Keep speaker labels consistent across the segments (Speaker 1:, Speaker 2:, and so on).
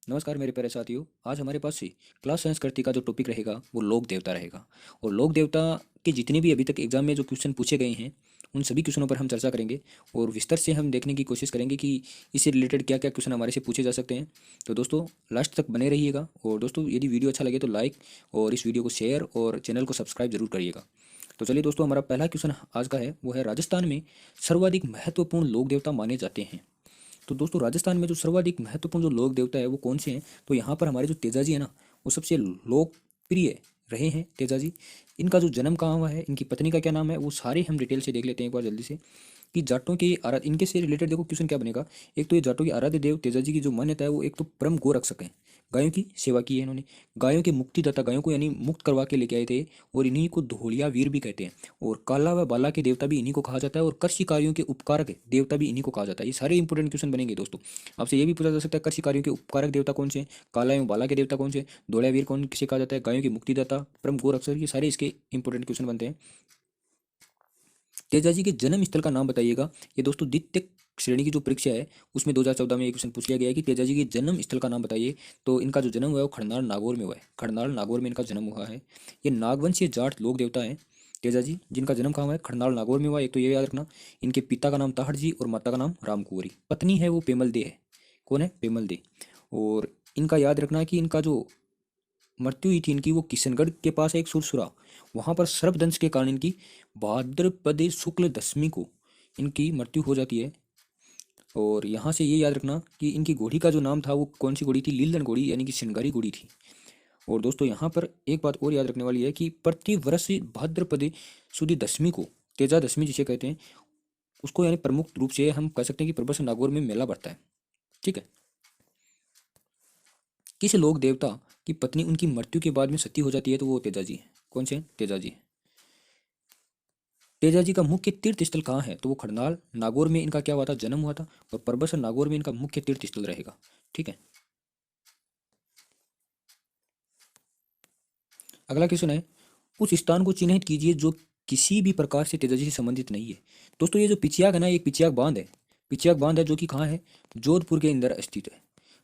Speaker 1: नमस्कार मेरे प्यारे साथियों। आज हमारे पास से क्लास संस्कृति का जो टॉपिक रहेगा वो लोक देवता रहेगा। और लोक देवता के जितने भी अभी तक एग्जाम में जो क्वेश्चन पूछे गए हैं उन सभी क्वेश्चनों पर हम चर्चा करेंगे और विस्तार से हम देखने की कोशिश करेंगे कि इससे रिलेटेड क्या क्या क्वेश्चन हमारे से पूछे जा सकते हैं। तो दोस्तों लास्ट तक बने रहिएगा। और दोस्तों यदि वीडियो अच्छा लगे तो लाइक और इस वीडियो को शेयर और चैनल को सब्सक्राइब जरूर करिएगा। तो चलिए दोस्तों, हमारा पहला क्वेश्चन आज का है वो है, राजस्थान में सर्वाधिक महत्वपूर्ण लोक देवता माने जाते हैं। तो दोस्तों राजस्थान में जो सर्वाधिक महत्वपूर्ण जो लोक देवता है वो कौन से हैं? तो यहाँ पर हमारे जो तेजाजी है ना, वो सबसे लोकप्रिय रहे हैं तेजाजी। इनका जो जन्म कहाँ हुआ है, इनकी पत्नी का क्या नाम है, वो सारे हम डिटेल से देख लेते हैं एक बार जल्दी से। कि जाटों की आराध्य, इनके से रिलेटेड देखो क्वेश्चन क्या बनेगा। एक तो ये जाटों की आराध्य देव तेजाजी की जो मान्यता है वो एक तो परम गो रक्षक है। गायों की सेवा की है इन्होंने। गायों के मुक्तिदाता, गायों को यानी मुक्त करवा के लेके आए थे। और इन्हीं को धोलिया वीर भी कहते हैं। और काला व बाला के देवता भी इन्हीं को कहा जाता है। और कृषि कार्यों के उपकारक देवता भी इन्हीं को कहा जाता है। ये सारे इंपॉर्टेंट क्वेश्चन बनेंगे दोस्तों। आपसे ये भी पूछा जा सकता है कृषि कार्यों के उपकारक देवता कौन से हैं, काला एवं बाला के देवता कौन से, धोलिया वीर कौन किसे कहा जाता है, गायों के मुक्तिदाता, परम गो रक्षक, ये सारे इसके इंपॉर्टेंट क्वेश्चन बनते हैं। तेजाजी के जन्म स्थल का नाम बताइएगा। ये दोस्तों द्वितीय श्रेणी की जो परीक्षा है उसमें 2014 में एक क्वेश्चन पूछ लिया गया है कि तेजाजी के जन्म स्थल का नाम बताइए। तो इनका जो जन्म हुआ है वो खड़नाल नागौर में हुआ है। खड़नाल नागौर में इनका जन्म हुआ है। ये नागवंशीय जाट लोक देवता है तेजाजी, जिनका जन्म कहाँ हुआ है, खड़नाल नागौर में हुआ है। एक तो ये याद रखना। इनके पिता का नाम ताहड़ जी और माता का नाम राम कुंवरी। पत्नी है वो पेमल दे है। कौन है, पेमल दे। और इनका याद रखना कि इनका जो मृत्यु हुई थी इनकी, वो किशनगढ़ के पास है एक सुरसुरा, वहां पर सर्पदंश के कारण इनकी भाद्रपद शुक्ल दशमी को इनकी मृत्यु हो जाती है। और यहाँ से ये याद रखना कि इनकी घोड़ी का जो नाम था वो कौन सी घोड़ी थी, लीलन घोड़ी यानी कि श्रृंगारी घोड़ी थी। और दोस्तों यहाँ पर एक बात और याद रखने वाली है कि प्रति वर्ष भाद्रपद सुदी दशमी को, तेजा दशमी जिसे कहते हैं, उसको यानी प्रमुख रूप से हम कह सकते हैं कि प्रबस नागौर में मेला बढ़ता है। ठीक है। किस लोक देवता की पत्नी उनकी मृत्यु के बाद में सती हो जाती है, तो वो तेजाजी है। कौन से हैं? तेजाजी है। तेजाजी का मुख्य तीर्थ स्थल कहाँ है, तो वो खड़नाल नागौर में इनका क्या हुआ था, जन्म हुआ था। और परबसर नागौर में इनका मुख्य तीर्थ स्थल रहेगा। ठीक है। अगला क्वेश्चन है, उस स्थान को चिन्हित कीजिए जो किसी भी प्रकार से तेजाजी से संबंधित नहीं है। दोस्तों ये जो पिचियाग है ना, एक पिचियाग बांध है। पिचियाग बांध है जो कि कहाँ है, जोधपुर के अंदर स्थित है।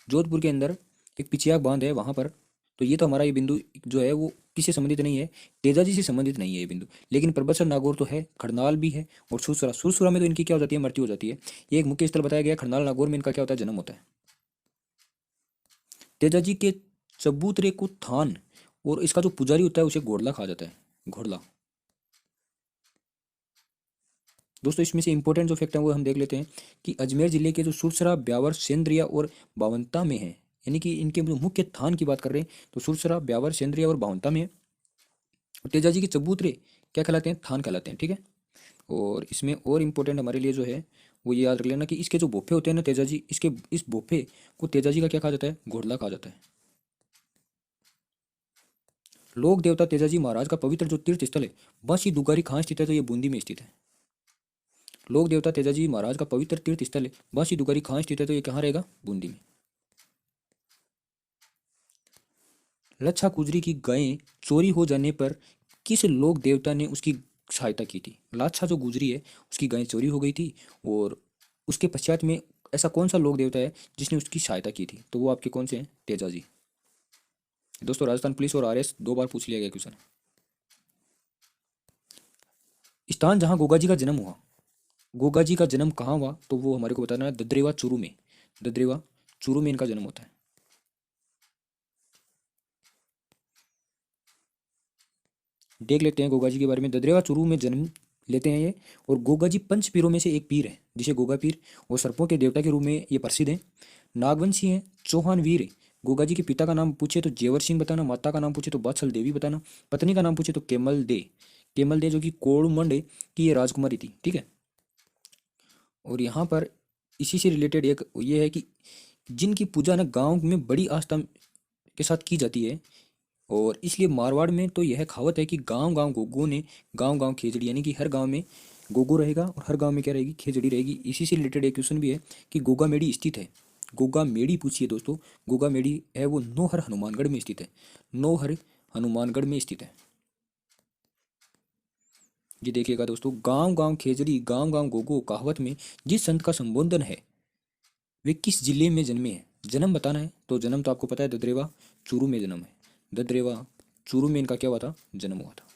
Speaker 1: जोधपुर के अंदर एक पिचियाग बांध है वहां पर। तो ये तो हमारा ये बिंदु जो है वो किससे संबंधित नहीं है, तेजाजी से संबंधित नहीं है ये बिंदु। लेकिन परबतसर नागौर तो है, खड़नाल भी है और सुरसुरा, सुरसुरा में तो इनकी क्या हो जाती है, मृत्यु हो जाती है। ये एक मुख्य स्थल बताया गया। खड़नाल नागौर में इनका क्या होता है, जन्म होता है। तेजाजी के चबूतरे को थान और इसका जो पुजारी होता है उसे घोड़ला कहा जाता है, घोड़ला। दोस्तों इसमें से इंपॉर्टेंट जो फैक्ट है वो हम देख लेते हैं कि अजमेर जिले के जो सुरसरा, ब्यावर, सेंद्रिया और बावंता में है। यानी कि इनके जो मुख्य थान की बात कर रहे हैं तो सुरसरा, ब्यावर, सेंद्रिया और बावंता में है। और तेजाजी के चबूतरे क्या कहलाते हैं, थान कहलाते हैं। ठीक है। और इसमें और इम्पोर्टेंट हमारे लिए जो है वो ये याद रख लेना कि इसके जो बोफे होते हैं ना तेजाजी, इसके इस बोफे को तेजाजी का क्या कहा जाता है, घोड़ला कहा जाता है। लोक देवता तेजाजी महाराज का पवित्र जो तीर्थ स्थल है बांसी दुगारी कहाँ स्थित है, तो ये बूंदी में स्थित है। लोक देवता तेजाजी महाराज का पवित्र तीर्थ स्थल है बांसी दुगारी कहाँ स्थित है, तो ये कहाँ रहेगा, बूंदी में। लच्छा कुजरी की गायें चोरी हो जाने पर किस लोक देवता ने उसकी सहायता की थी। लाच्छा जो गुजरी है उसकी गायें चोरी हो गई थी। और उसके पश्चात में ऐसा कौन सा लोक देवता है जिसने उसकी सहायता की थी, तो वो आपके कौन से हैं, तेजाजी। दोस्तों राजस्थान पुलिस और आरएस दो बार पूछ लिया गया क्वेश्चन। स्थान जहाँ गोगा जी का जन्म हुआ, गोगा जी का जन्म कहाँ हुआ, तो वो हमारे को बताना है ददरेवा चूरू में। ददरेवा चूरू में इनका जन्म होता है। देख लेते हैं गोगा जी के बारे में। ददरेवा चूरू में जन्म लेते हैं ये। और गोगा जी पंच पीरों में से एक पीर है जिसे गोगा पीर, और सर्पों के देवता के रूप में ये प्रसिद्ध हैं। नागवंशी हैं, चौहान वीर हैं। गोगा जी के पिता का नाम पूछे तो जेवर सिंह बताना, माता का नाम पूछे तो बादशाह देवी बताना, पत्नी का नाम पूछे तो केमल दे। केमल दे जो कि कोड़मंड की ये राजकुमारी थी। ठीक है। और यहाँ पर इसी से रिलेटेड एक ये है कि जिनकी पूजा ना गांव में बड़ी आस्था के साथ की जाती है। और इसलिए मारवाड़ में तो यह कहावत है कि गांव गांव गोगो ने, गांव गांव खेजड़ी, यानी कि हर गांव में गोगो रहेगा और हर गांव में क्या रहेगी, खेजड़ी रहेगी। इसी से रिलेटेड एक क्वेश्चन भी है कि गोगा मेड़ी स्थित है। गोगा मेड़ी पूछिए दोस्तों। गोगा मेड़ी है वो नौहर हनुमानगढ़ में स्थित है। नौहर हनुमानगढ़ में स्थित है। ये देखिएगा दोस्तों, गांव गांव खेजड़ी, गांव गांव गोगो कहावत में जिस संत का संबोधन है वे किस जिले में जन्मे हैं, जन्म बताना है तो जन्म तो आपको पता है ददरेवा चूरू में जन्म है। ददरेवा चूरू में इनका क्या हुआ था, जन्म हुआ था।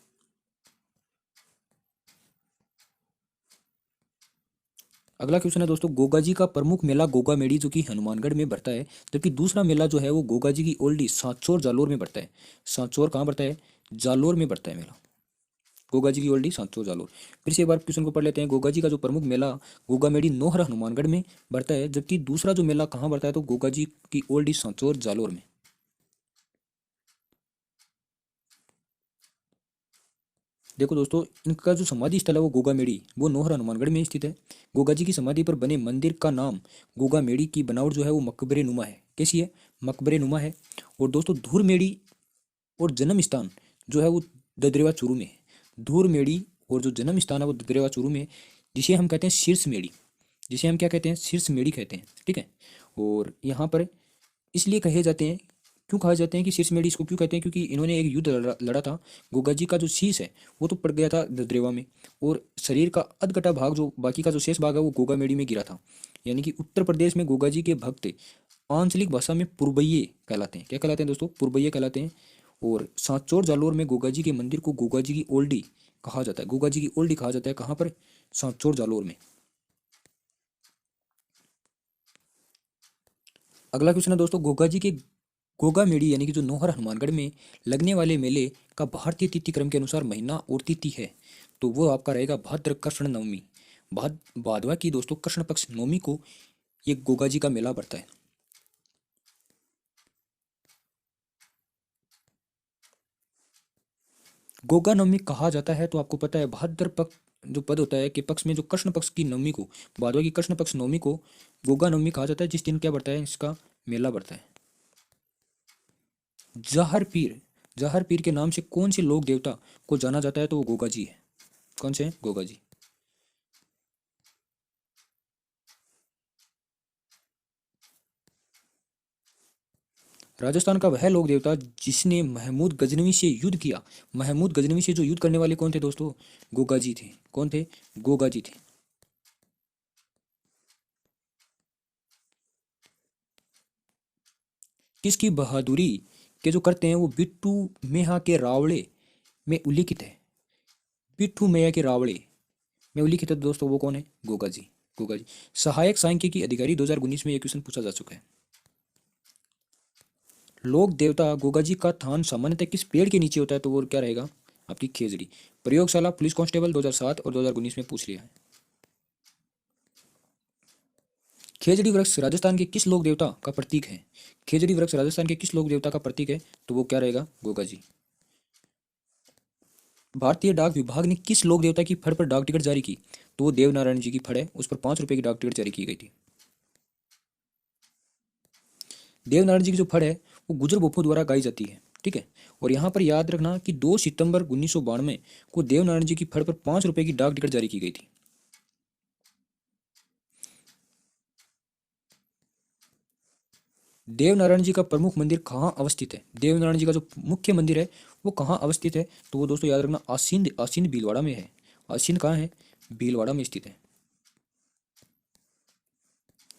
Speaker 1: अगला क्वेश्चन है दोस्तों, गोगा जी का प्रमुख मेला गोगा मेड़ी जो कि हनुमानगढ़ में बढ़ता है, जबकि दूसरा मेला जो है वो गोगा जी की ओल्डी सांचौर जालोर में बढ़ता है। सांचौर कहाँ बढ़ता है, जालोर में बढ़ता है मेला। गोगा जी की ओल्डी सांचौर जालोर। फिर से एक बार क्वेश्चन को पढ़ लेते हैं। गोगा जी का जो प्रमुख मेला गोगा मेड़ी नोहर हनुमानगढ़ में बढ़ता है, जबकि दूसरा जो मेला कहाँ बढ़ता है तो गोगा जी की ओल्डी सांचौर जालोर में। देखो दोस्तों, इनका जो समाधि स्थल है वो गोगा मेड़ी वो नोहर हनुमानगढ़ में स्थित है। गोगा जी की समाधि पर बने मंदिर का नाम गोगा मेड़ी की बनावट जो है वो मकबरे नुमा है। कैसी है, मकबरे नुमा है। और दोस्तों धूर मेड़ी और जन्म स्थान जो है वो ददरेवा चूरू में है। धूर मेड़ी और जो जन्म स्थान है वो ददरेवा चूरू में है, जिसे हम कहते हैं शीर्ष मेड़ी, जिसे हम क्या कहते हैं, शीर्ष मेड़ी कहते हैं। ठीक है। और यहाँ पर इसलिए कहे जाते हैं, क्यों कहा जाते हैं कि शीर्ष मेढ़ी इसको क्यों कहते हैं, क्योंकि इन्होंने एक युद्ध लड़ा था। गोगा जी का जो शीश है वो तो पड़ गया था ददरेवा में, और शरीर का अधकटा भाग जो बाकी का जो शेष भाग है वो गोगा मेढ़ी में गिरा था। यानी कि उत्तर प्रदेश में गोगा जी के भक्त आंचलिक भाषा में पुरबैये कहलाते हैं। क्या कहलाते हैं दोस्तों, पुरबैये कहलाते हैं। और सांचौर जालोर में गोगा जी के मंदिर को गोगा जी की ओल्डी कहा जाता है। गोगा जी की ओल्डी कहा जाता है कहाँ पर, सांचौर जालोर में। अगला क्वेश्चन है दोस्तों, गोगा जी के गोगा मेड़ी यानी कि जो नौहर हनुमानगढ़ में लगने वाले मेले का भारतीय तिथि क्रम के अनुसार महीना और तिथि है, तो वो आपका रहेगा भाद्र कृष्ण नवमी। भादवा की दोस्तों कृष्ण पक्ष नवमी को ये गोगा जी का मेला बढ़ता है। गोगा नवमी कहा जाता है तो आपको पता है भाद्र पक्ष जो पद होता है कि पक्ष में जो कृष्ण पक्ष की नवमी को, भादवा की कृष्ण पक्ष नवमी को गोगा नवमी कहा जाता है, जिस दिन क्या बढ़ता है, इसका मेला बढ़ता है। जहर पीर, जहर पीर के नाम से कौन से लोक देवता को जाना जाता है तो वो गोगा जी है। कौन से हैं, गोगा जी। राजस्थान का वह लोक देवता जिसने महमूद गजनवी से युद्ध किया। महमूद गजनवी से जो युद्ध करने वाले कौन थे दोस्तों, गोगा जी थे। कौन थे, गोगा जी थे। किसकी बहादुरी के जो करते हैं वो बिट्टू मेहा के रावड़े में उल्लिखित है। बिट्टू मेहा के रावड़े में उल्लिखित है दोस्तों, वो कौन है, गोगा जी। गोगा जी सहायक सांख्यिकी अधिकारी 2019 में ये क्वेश्चन पूछा जा चुका है। लोक देवता गोगा जी का थान सामान्यतः किस पेड़ के नीचे होता है तो वो क्या रहेगा, आपकी खेजड़ी। प्रयोगशाला पुलिस कांस्टेबल 2007 और 2019 में पूछ लिया है। खेजड़ी वृक्ष राजस्थान के किस लोक देवता का प्रतीक है। खेजड़ी वृक्ष राजस्थान के किस लोक देवता का प्रतीक है तो वो क्या रहेगा, गोगा जी। भारतीय डाक विभाग ने किस लोक देवता की फड़ पर डाक टिकट जारी की तो वो देवनारायण जी की फड़ है, उस पर 5 रुपए की डाक टिकट जारी की गई थी। देवनारायण जी की जो फड़ है वो गुजर बोफो द्वारा गाई जाती है। ठीक है। और यहाँ पर याद रखना कि 2 सितंबर 1992 को देवनारायण जी की फड़ पर 5 रुपए की डाक टिकट जारी की गई थी। देवनारायण जी का प्रमुख मंदिर कहाँ अवस्थित है। देवनारायण जी का जो मुख्य मंदिर है वो कहाँ अवस्थित है तो वो दोस्तों याद रखना आसींद, आसींद भीलवाड़ा में है। आसींद कहाँ है, भीलवाड़ा में स्थित है।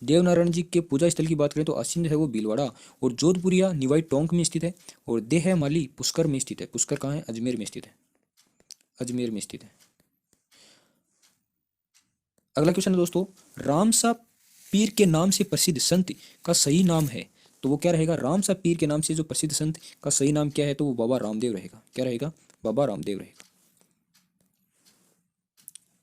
Speaker 1: देवनारायण जी के पूजा स्थल की बात करें तो आसींद है वो भीलवाड़ा, और जोधपुरिया निवाई टोंक में स्थित है, और देह माली पुष्कर में स्थित है। पुष्कर कहाँ है, अजमेर में स्थित है। अजमेर में स्थित है। अगला क्वेश्चन है दोस्तों, रामसा पीर के नाम से प्रसिद्ध संत का सही नाम है तो वो क्या रहेगा। रामसा पीर के नाम से जो प्रसिद्ध संत का सही नाम क्या है तो वो बाबा रामदेव रहेगा। क्या रहेगा, बाबा रामदेव रहेगा।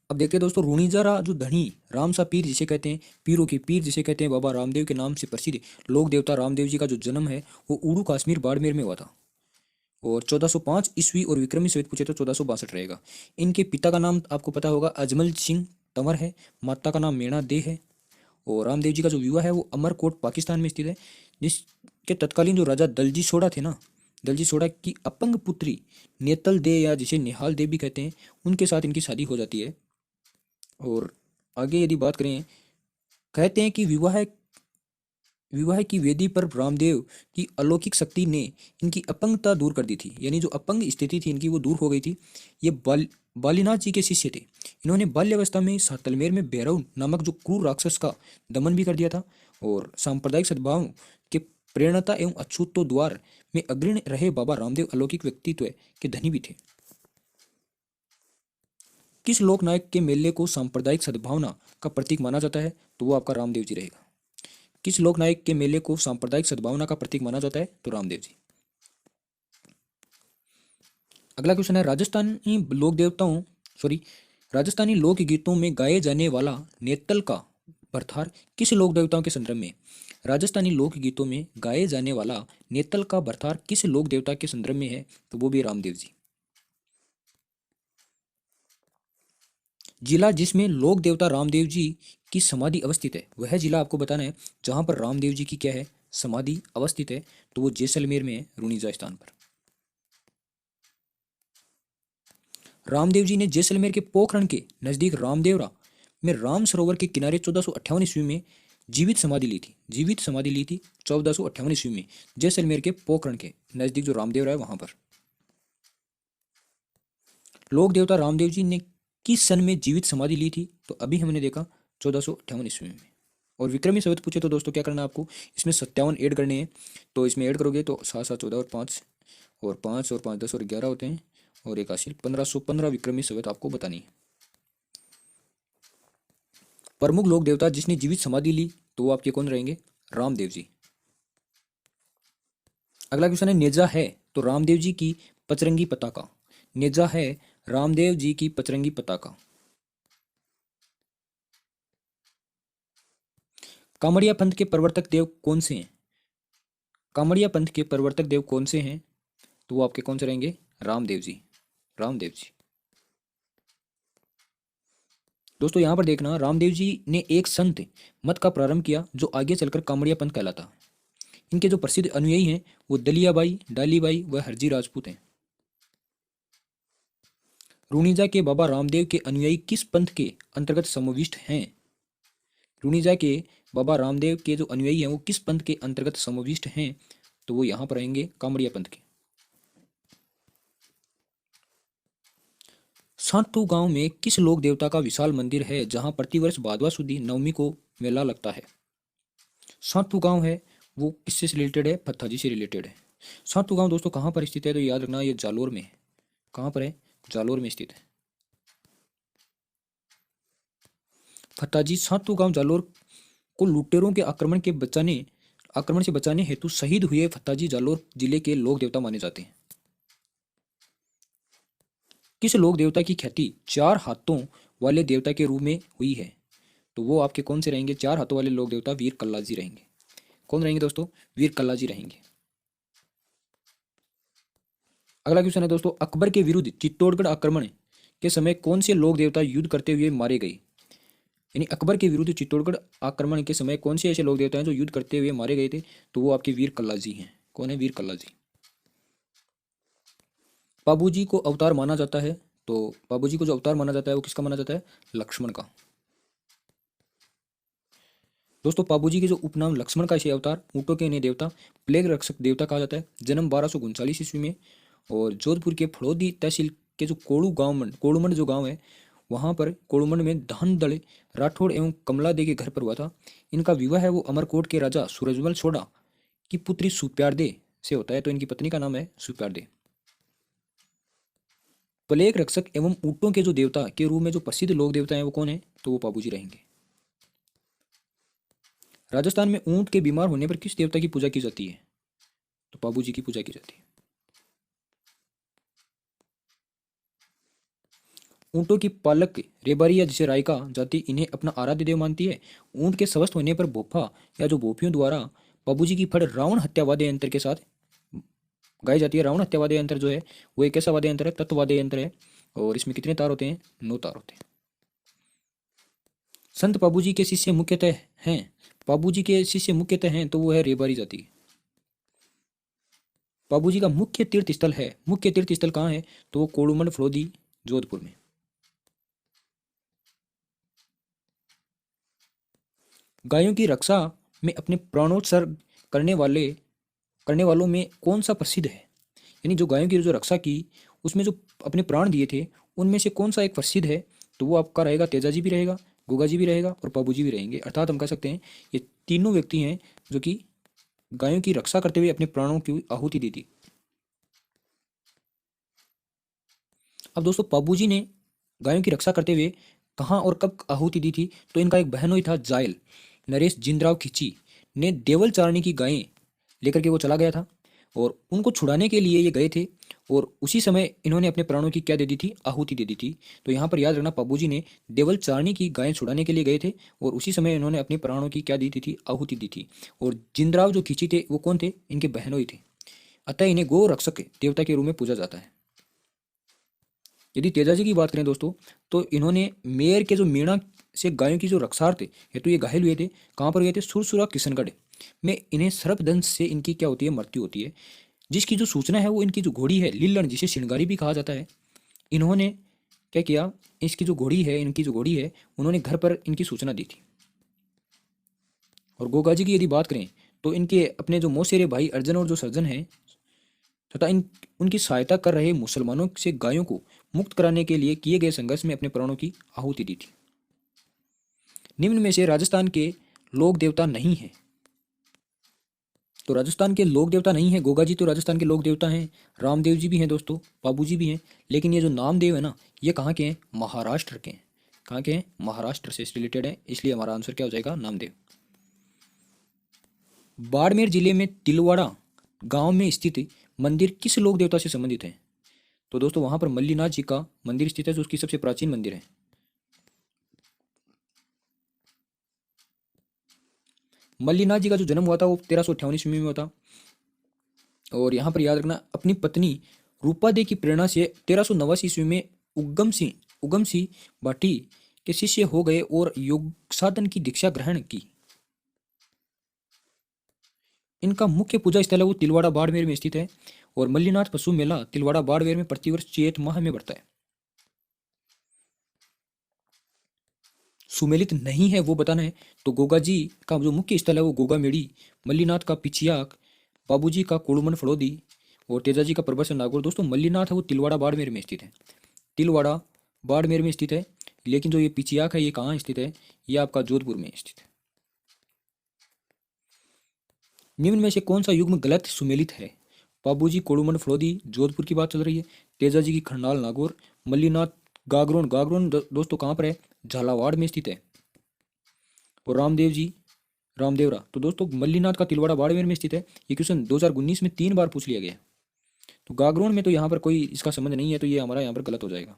Speaker 1: अब देखते हैं दोस्तों, रूणीजारा जो धनी रामसा पीर जिसे कहते हैं, पीरों के पीर जिसे कहते हैं, बाबा रामदेव के नाम से प्रसिद्ध लोक देवता रामदेव जी का जो जन्म है वो उड़ू कश्मीर बाड़मेर में हुआ था। और 1405 ईस्वी और विक्रमी सहित पूछे तो 1462 रहेगा। इनके पिता का नाम आपको पता होगा अजमल सिंह तंवर है, माता का नाम मीणा दे है। और रामदेव जी का जो विवाह है वो अमरकोट पाकिस्तान में स्थित है, जिसके तत्कालीन जो राजा दलजी सोडा थे ना, दलजी सोडा की अपंग पुत्री नेतल दे या जिसे निहाल दे भी कहते हैं, उनके साथ इनकी शादी हो जाती है। और आगे यदि बात करें, कहते हैं कि विवाह विवाह की वेदी पर रामदेव की अलौकिक शक्ति ने इनकी अपंगता दूर कर दी थी। यानी जो अपंग स्थिति थी इनकी वो दूर हो गई थी। ये बालीनाथ जी के शिष्य थे। इन्होंने बाल्यावस्था में सातलमेर में भैरव नामक जो क्रूर राक्षस का दमन भी कर दिया था। और सांप्रदायिक सद्भाव के प्रेरणता एवं अछूतो द्वार में अग्रणी रहे बाबा रामदेव अलौकिक व्यक्तित्व के धनी भी थे। किस लोकनायक के मेले को सांप्रदायिक सद्भावना का प्रतीक माना जाता है? तो वो आपका रामदेव जी रहेगा। किस लोकनायक के मेले को सांप्रदायिक सद्भावना का प्रतीक माना जाता है? तो रामदेव जी। अगला क्वेश्चन है, राजस्थानी लोकगीतों में गाए जाने वाला नेतल का बरथार किस लोक देवताओं के संदर्भ में? राजस्थानी लोकगीतों में गाए जाने वाला नेतल का बरथार किस लोक देवता के संदर्भ में है? तो वो भी रामदेव जी। जिला जिसमें लोक देवता रामदेव जी की समाधि अवस्थित है, वह जिला आपको बताना है जहां पर रामदेव जी की क्या है, समाधि अवस्थित है। तो वो जैसलमेर में है, रूणीजा स्थान पर। रामदेव जी ने जैसलमेर के पोखरण के नजदीक रामदेवरा में राम सरोवर के किनारे 1458 ईस्वी में जीवित समाधि ली थी 1458 ईस्वी में जैसलमेर के पोखरण के नजदीक जो रामदेवरा है वहां पर। लोक देवता रामदेव जी ने किस सन में जीवित समाधि ली थी? तो अभी हमने देखा 1458 ईस्वी में। और विक्रमी संवत पूछे तो दोस्तों क्या करना है आपको, इसमें 57 ऐड करने हैं। तो इसमें ऐड करोगे तो 7 7 14 और 5 और 5 और 5 10 और 11 होते हैं और एक हासिल 1515 विक्रमी संवत आपको बतानी है। प्रमुख लोक देवता जिसने जीवित समाधि ली तो वो आपके कौन रहेंगे? रामदेव जी। अगला क्वेश्चन है, नेजा है तो रामदेव जी की पचरंगी पताका। नेजा है रामदेव जी की पचरंगी पताका। कामड़िया पंथ के प्रवर्तक देव कौन से हैं? कामड़िया पंथ के प्रवर्तक देव कौन से हैं? तो वो आपके कौन से रहेंगे? रामदेव जी। रामदेव जी। दोस्तों यहां पर देखना, रामदेव जी ने एक संत मत का प्रारंभ किया जो आगे चलकर कामड़िया पंथ कहलाता। इनके जो प्रसिद्ध अनुयायी हैं वो दलियाबाई, डालीबाई व हरजी राजपूत हैं। रूणीजा के बाबा रामदेव के अनुयायी किस पंथ के अंतर्गत समाविष्ट हैं? रूणीजा के बाबा रामदेव के जो अनुयायी हैं वो किस पंथ के अंतर्गत समाविष्ट हैं? तो वो यहां पर रहेंगे कामड़िया पंथ के। सातू गांव में किस लोक देवता का विशाल मंदिर है जहां प्रतिवर्ष भादवा सुदी नवमी को मेला लगता है? सातू गांव है वो किससे रिलेटेड है? फत्ताजी से रिलेटेड है। सातू गांव दोस्तों कहां पर स्थित है? तो याद रखना ये जालोर में है। कहां पर है? जालोर में स्थित है। फत्ताजी सातू गांव जालोर को लुटेरों के आक्रमण से बचाने हेतु शहीद हुए फत्ताजी जालोर जिले के लोक देवता माने जाते हैं। किस लोक देवता की ख्याति 4 हाथों वाले देवता के रूप में हुई है? तो वो आपके कौन से रहेंगे? 4 हाथों वाले लोक देवता वीर कल्लाजी रहेंगे। कौन रहेंगे दोस्तों? वीर कल्लाजी रहेंगे। अगला क्वेश्चन है दोस्तों, अकबर के विरुद्ध चित्तौड़गढ़ आक्रमण के समय कौन से लोक देवता युद्ध करते हुए मारे गए? यानी अकबर के विरुद्ध चित्तौड़गढ़ आक्रमण के समय कौन से ऐसे लोक देवता हैं जो युद्ध करते हुए मारे गए थे? तो वो आपके वीर कल्लाजी हैं। कौन है? वीर कल्लाजी। बाबूजी को अवतार माना जाता है, तो बाबूजी को जो अवतार माना जाता है वो किसका माना जाता है? लक्ष्मण का। दोस्तों बाबूजी के जो उपनाम लक्ष्मण का इसे अवतार, ऊँटों के इन्हें देवता, प्लेग रक्षक देवता कहा जाता है। जन्म 1239 ईस्वी में और जोधपुर के फड़ौदी तहसील के जो कोड़ूमंड जो गांव है वहां पर कोड़ूमंड में धान दड़े राठौड़ एवं कमला दे के घर पर हुआ था। इनका विवाह है वो अमरकोट के राजा सूरजमल सोडा की पुत्री सुप्यारदे से होता है। तो इनकी पत्नी का नाम है सुप्यारदे। प्लेग रक्षक एवं ऊँटों के जो देवता के रूप में जो प्रसिद्ध लोक देवता हैं वो कौन है? तो वो बाबूजी रहेंगे। राजस्थान में ऊंट के बीमार होने पर किस देवता की पूजा की जाती है? तो बाबूजी की पूजा की जाती है। ऊंटों की पालक रेबारी या जिसे रायका जाति इन्हें अपना आराध्य देव मानती है। ऊंट के स्वस्थ होने पर भोपा या जो भोपियों द्वारा बाबूजी की फड़ रावण हत्या वाद्य यंत्र के साथ गाई जाती है। रावण हत्या वाद्य यंत्र जो है वो एक ऐसा वाद्य यंत्र है, तत्व वाद्य यंत्र है और इसमें कितने तार होते हैं? 9 तार होते हैं। संत बाबूजी के शिष्य मुख्यतः हैं तो वो है रेबारी जाति। बाबूजी का मुख्य तीर्थ स्थल कहाँ है? तो वो कोड़ूमंड फड़ौदी जोधपुर में। गायों की रक्षा में अपने प्राणोत्सर्ग करने वालों में कौन सा प्रसिद्ध है? यानी जो गायों की जो रक्षा की उसमें जो अपने प्राण दिए थे उनमें से कौन सा एक प्रसिद्ध है? तो वो आपका रहेगा तेजाजी भी रहेगा, गोगा जी भी रहेगा और पाबू जी भी रहेंगे। अर्थात हम कह सकते हैं ये तीनों व्यक्ति हैं जो कि गायों की रक्षा करते हुए अपने प्राणों की आहुति दी थी। अब दोस्तों पाबू जी ने गायों की रक्षा करते हुए कहाँ और कब आहुति दी थी, तो इनका एक बहनोई था जायल, नरेश जिंदराव खिची ने देवल चारणी की गायें लेकर के वो चला गया था और उनको छुड़ाने के लिए ये गए थे। और उसी समय इन्होंने अपने प्राणों की क्या दे दी थी, आहुति दे दी थी। तो यहाँ पर याद रखना, पाबू जी ने देवल चारणी की गायें छुड़ाने के लिए गए थे और उसी समय इन्होंने अपने प्राणों की क्या दी थी, आहुति दी थी। और जिंदराव जो खिची थे वो कौन थे, इनके बहनोई थे। अतः इन्हें गो रक्षक देवता के रूप में पूजा जाता है। यदि तेजाजी की बात करें दोस्तों, तो इन्होंने मेयर के जो मीणा से गायों की जो रक्षार्थ हेतु ये घायल हुए थे, कहाँ पर गए थे, सुरसुरा किशनगढ़ में। इन्हें सर्पदंश से इनकी क्या होती है, मृत्यु होती है। जिसकी जो सूचना है वो इनकी जो घोड़ी है लीलन, जिसे श्रृंगारी भी कहा जाता है, इन्होंने क्या किया, इसकी जो घोड़ी है, इनकी जो घोड़ी है, उन्होंने घर पर इनकी सूचना दी थी। और गोगाजी की यदि बात करें तो इनके अपने जो मौसेरे भाई अर्जन और जो सर्जन हैं तथा इन उनकी सहायता कर रहे मुसलमानों से गायों को मुक्त कराने के लिए किए गए संघर्ष में अपने प्राणों की आहुति दी थी। निम्न में से राजस्थान के लोक देवता नहीं है। तो राजस्थान के लोक देवता नहीं है, गोगा जी तो राजस्थान के लोक देवता हैं, रामदेव जी भी हैं दोस्तों, बाबू जी भी हैं। लेकिन ये जो नामदेव है ना, ये कहाँ के हैं, महाराष्ट्र के हैं। कहाँ के हैं, महाराष्ट्र से रिलेटेड है, इसलिए हमारा आंसर क्या हो जाएगा, नामदेव। बाड़मेर जिले में तिलवाड़ा गांव में स्थित मंदिर किस लोक देवता से संबंधित है। तो दोस्तों वहां पर मल्लीनाथ जी का मंदिर स्थित है, जो उसकी सबसे प्राचीन मंदिर है। मल्लीनाथ जी का जो जन्म हुआ था वो 1358 ईस्वी में हुआ था। और यहाँ पर याद रखना, अपनी पत्नी रूपा दे की प्रेरणा से 1389 ईस्वी में उगम सिंह भाटी के शिष्य हो गए और योग साधन की दीक्षा ग्रहण की। इनका मुख्य पूजा स्थल है वो तिलवाड़ा बाड़मेर में स्थित है। और मल्लीनाथ पशु मेला तिलवाड़ा बाड़मेर में प्रतिवर्ष चैत माह में बढ़ता है। सुमेलित नहीं है वो बताना है। तो गोगा जी का जो मुख्य स्थल है वो गोगा मेड़ी, मल्लीनाथ का पिछियाक, बाबूजी का कोड़ुमन फड़ोदी और तेजाजी का प्रबसन नागौर। दोस्तों मल्लीनाथ है वो तिलवाड़ा बाड़मेर में स्थित है, तिलवाड़ा बाड़मेर में स्थित है। लेकिन जो ये पिछियाक है ये कहाँ स्थित है, ये आपका जोधपुर में स्थित है। निम्न में से कौन सा युग्म गलत सुमेलित है। बाबूजी कोड़ुमन फड़ोदी जोधपुर की बात चल रही है, तेजाजी की खंडाल नागौर, मल्लीनाथ गागरोन। गागरोन दोस्तों कहाँ पर है, झालावाड़ में स्थित है। और रामदेव जी रामदेवरा, तो दोस्तों मल्लीनाथ का तिलवाड़ा बाड़मेर में स्थित है। ये क्वेश्चन 2019 में 3 बार पूछ लिया गया। तो गागरोन में तो यहाँ पर कोई इसका संबंध नहीं है, तो ये हमारा यहाँ पर गलत हो जाएगा।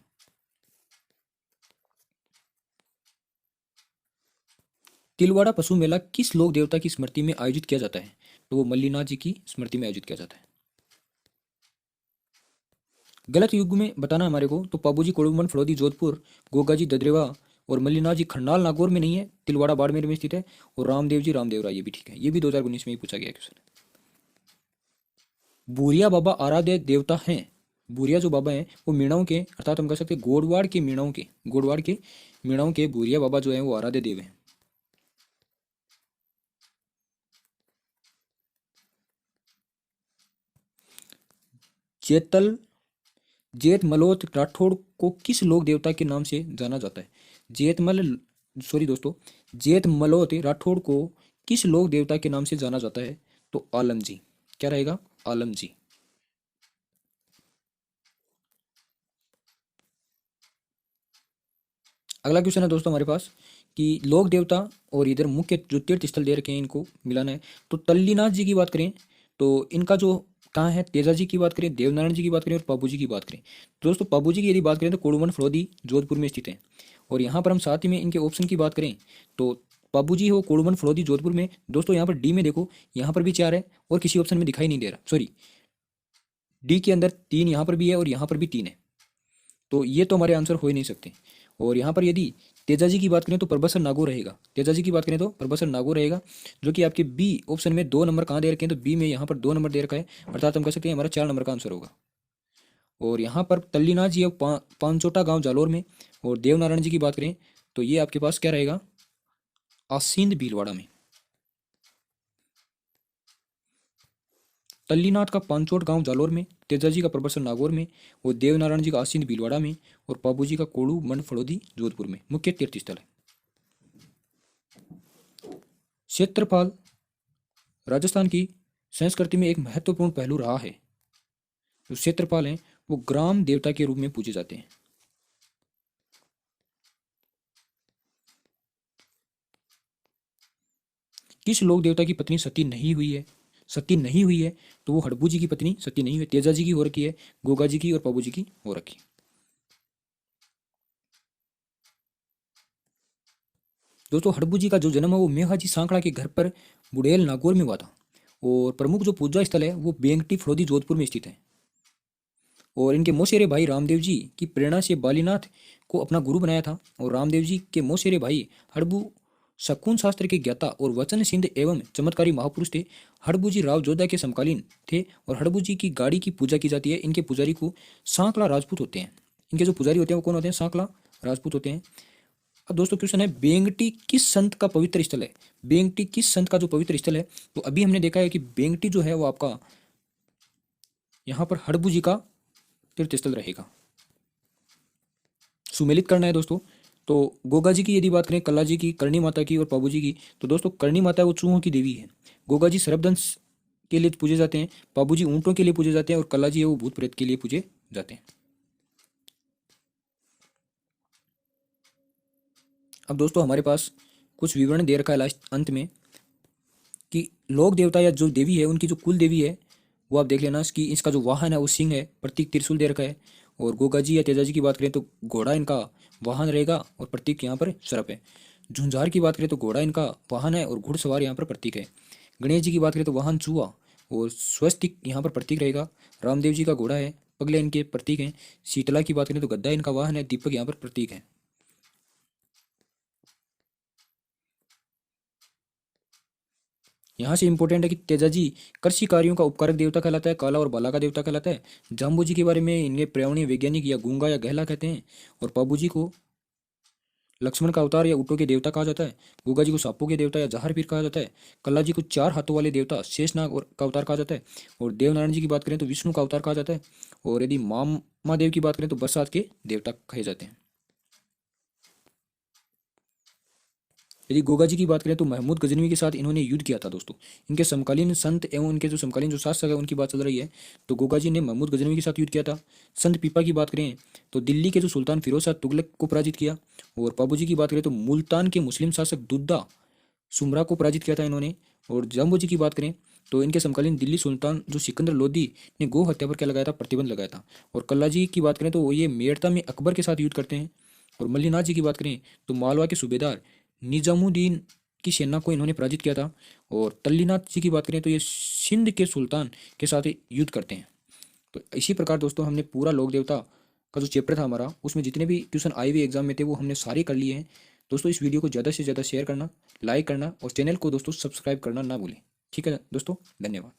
Speaker 1: तिलवाड़ा पशु मेला किस लोक देवता की स्मृति में आयोजित किया जाता है। तो वो मल्लीनाथ जी की स्मृति में आयोजित किया जाता है। गलत युग में बताना हमारे को, तो पाबूजी कोड़ुमन फड़ोदी जोधपुर, गोगाजी ददरेवा और मल्लीनाथ जी खंडाल नागौर में नहीं है, तिलवाड़ा बाड़मेर में स्थित है। और रामदेव जी रामदेवरा, ये भी ठीक है, ये भी 2019 में ही पूछा गया क्वेश्चन। बूरिया बाबा आराध्य देवता हैं। बूरिया जो बाबा हैं वो मीणाओं के, अर्थात हम कह सकते हैं गोडवाड़ के मीणाओं के बूरिया बाबा जो है वो आराध्य देव हैं। चेतल जेठ मलोत राठौड़ को किस लोक देवता के नाम से जाना जाता है। जेठ मलोत राठौड़ को किस लोक देवता के नाम से जाना जाता है। तो आलम जी, क्या रहेगा, आलम जी। अगला क्वेश्चन है दोस्तों हमारे पास कि लोक देवता और इधर मुख्य जो तीर्थ स्थल दे रखे हैं इनको मिलाना है। तो तल्लीनाथ जी की बात करें तो इनका जो कहाँ है, तेजा जी की बात करें, देवनारायण जी की बात करें और पाबू जी की बात करें। तो दोस्तों पाबू जी की यदि बात करें तो कोड़ुमन फड़ोदी जोधपुर में स्थित है। और यहाँ पर हम साथ ही में इनके ऑप्शन की बात करें तो पाबू जी हो कोड़ुमन फड़ोदी जोधपुर में। दोस्तों यहाँ पर डी में देखो, यहाँ पर भी 4 है और किसी ऑप्शन में दिखाई नहीं दे रहा, सॉरी डी के अंदर 3 यहाँ पर भी है और यहाँ पर भी 3 है। तो ये तो हमारे आंसर हो ही नहीं सकते। और यहाँ पर यदि तेजाजी की बात करें तो प्रबसर नागौर रहेगा, तेजाजी की बात करें तो प्रबसर नागौर रहेगा, जो कि आपके बी ऑप्शन में 2 नंबर कहाँ दे रखे हैं, तो बी में यहाँ पर 2 नंबर दे रखा है, अर्थात हम कह सकते हैं हमारा 4 नंबर का आंसर होगा। और यहाँ पर तल्लीनाथ जी पांचोटा गांव जालोर में। और देवनारायण जी की बात करें तो ये आपके पास क्या रहेगा, आसींद भीलवाड़ा में। तल्लीनाथ का पांचोट गांव जालोर में, तेजाजी का प्रबसर नागौर में और देवनारायण जी का आसींद भीलवाड़ा में और पाबू जी का कोड़ू मंड फड़ोदी जोधपुर में मुख्य तीर्थ स्थल है। क्षेत्रफल राजस्थान की संस्कृति में एक महत्वपूर्ण पहलू रहा है। जो क्षेत्रपाल हैं वो ग्राम देवता के रूप में पूजे जाते हैं। किस लोक देवता की पत्नी सती नहीं हुई है? सती नहीं हुई है तो वो हड़बू जी की पत्नी सती नहीं हुई, तेजा जी की हो रखी है, गोगा जी की और पाबू जी की हो रखी है। दोस्तों हड़बू जी का जो जन्म है वो मेघाजी सांकड़ा के घर पर बुड़ेल नागौर में हुआ था। और प्रमुख जो पूजा स्थल है वो बेंगटी फड़ौदी जोधपुर में स्थित है। और इनके मौसेरे भाई रामदेव जी की प्रेरणा से बालीनाथ को अपना गुरु बनाया था। और रामदेव जी के मौसेरे भाई हड़बू शकुन शास्त्र के ज्ञाता और वचन सिंध एवं चमत्कारी महापुरुष थे। हड़बू जी राव जोधा के समकालीन थे और हड़बू जी की गाड़ी की पूजा की जाती है। इनके पुजारी को सांकला राजपूत होते हैं। इनके जो पुजारी होते हैं वो कौन होते हैं? सांकला राजपूत होते हैं। अब दोस्तों क्वेश्चन है, बेंगटी किस संत का पवित्र स्थल है? बेंगटी किस संत का जो पवित्र स्थल है? तो अभी हमने देखा है कि बेंगटी जो है वो आपका यहाँ पर हड़बू जी का तीर्थ स्थल रहेगा। सुमेलित करना है दोस्तों। तो गोगा जी की यदि बात करें, कल्ला जी की, करणी माता की और पाबू जी की, तो दोस्तों करणी माता वो चूहों की देवी है। गोगा जी सर्पदंश के लिए पूजे जाते हैं, पाबू जी ऊंटों के लिए पूजे जाते हैं और कल्ला जी है वो भूत प्रेत के लिए पूजे जाते हैं। अब दोस्तों हमारे पास कुछ विवरण दे रखा है लास्ट अंत में कि लोक देवता या जो देवी है उनकी जो कुल देवी है वो आप देख लेना। इसका जो वाहन है वो सिंह है, प्रतीक त्रिशूल दे रखा है। और गोगा जी या तेजा जी की बात करें तो घोड़ा इनका वाहन रहेगा और प्रतीक यहाँ पर सर्प है। झुंझार की बात करें तो घोड़ा इनका वाहन है और घुड़सवार यहाँ पर प्रतीक है। गणेश जी की बात करें तो वाहन चूहा और स्वस्तिक यहाँ पर प्रतीक रहेगा। रामदेव जी का घोड़ा है, पगले इनके प्रतीक हैं। शीतला की बात करें तो गद्दा इनका वाहन है, दीपक यहाँ पर प्रतीक है। यहाँ से इंपॉर्टेंट है कि तेजा जी कृषि कार्यों का उपकारक देवता कहलाता है, काला और बाला का देवता कहलाता है। जाम्बू जी के बारे में इन्हें पर्यावरणीय वैज्ञानिक या गूंगा या गहला कहते हैं। और पाबू जी को लक्ष्मण का अवतार या ऊँटों के देवता कहा जाता है। गुगा जी को सांपों के देवता या जहर पीर कहा जाता है। कल्ला जी को चार हाथों वाले देवता शेषनाग और का अवतार कहा जाता है। और देवनारायण जी की बात करें तो विष्णु का अवतार कहा जाता है। और यदि मामा देव की बात करें तो बरसात के देवता कहे जाते हैं। यदि गोगा जी की बात करें तो महमूद गजनवी के साथ इन्होंने युद्ध किया था दोस्तों। इनके समकालीन संत एवं इनके जो समकालीन जो शासक है उनकी बात चल रही है तो गोगा जी ने महमूद गजनवी के साथ युद्ध किया था। संत पीपा की बात करें तो दिल्ली के जो सुल्तान फिरोज शाह तुगलक को पराजित किया। और पाबू जी की बात करें तो मुल्तान के मुस्लिम शासक दुद्दा सुमरा को पराजित किया था इन्होंने। और जाम्बू जी की बात करें तो इनके समकालीन दिल्ली सुल्तान जो सिकंदर लोदी ने गो हत्या पर क्या लगाया था? प्रतिबंध लगाया था। और कल्ला जी की बात करें तो ये मेड़ता में अकबर के साथ युद्ध करते हैं। और मल्लीनाथ जी की बात करें तो मालवा के सूबेदार निजामुद्दीन की सेना को इन्होंने पराजित किया था। और तल्लीनाथ जी की बात करें तो ये सिंध के सुल्तान के साथ युद्ध करते हैं। तो इसी प्रकार दोस्तों हमने पूरा लोक देवता का जो चैप्टर था हमारा उसमें जितने भी क्वेश्चन आए हुए एग्जाम में थे वो हमने सारे कर लिए हैं। दोस्तों इस वीडियो को ज़्यादा से ज़्यादा शेयर करना, लाइक करना और चैनल को दोस्तों सब्सक्राइब करना ना भूलें। ठीक है दोस्तों, धन्यवाद।